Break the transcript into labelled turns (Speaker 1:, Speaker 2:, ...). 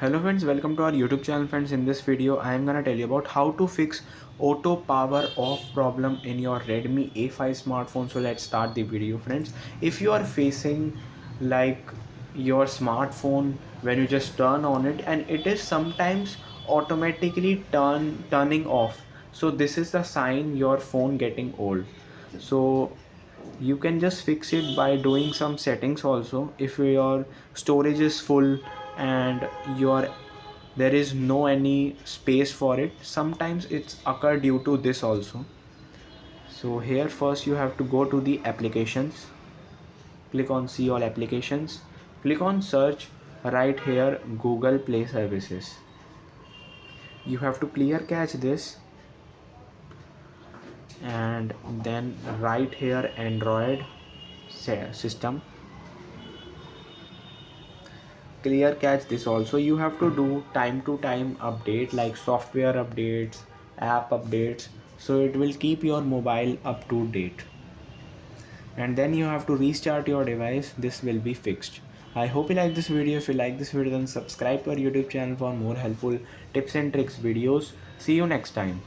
Speaker 1: Hello friends, welcome to our YouTube channel friends. In this video I am gonna tell you about how to fix auto power off problem in your Redmi A5 smartphone. So let's start the video friends. If you are facing like your smartphone when you just turn on it and it is sometimes automatically turning off, so this is the sign your phone getting old. So you can just fix it by doing some settings also. If your storage is full and your there is no any space for it, sometimes it's occur due to this also. So here first you have to go to the applications, click on see all applications, click on search, right here Google Play Services. You have to clear cache this and then right here Android system, clear cache this also. You have to do time to time update like software updates, app updates, so it will keep your mobile up to date. And then you have to restart your device. This will be fixed. I hope you like this video. If you like this video, then subscribe to our YouTube channel for more helpful tips and tricks videos. See you next time.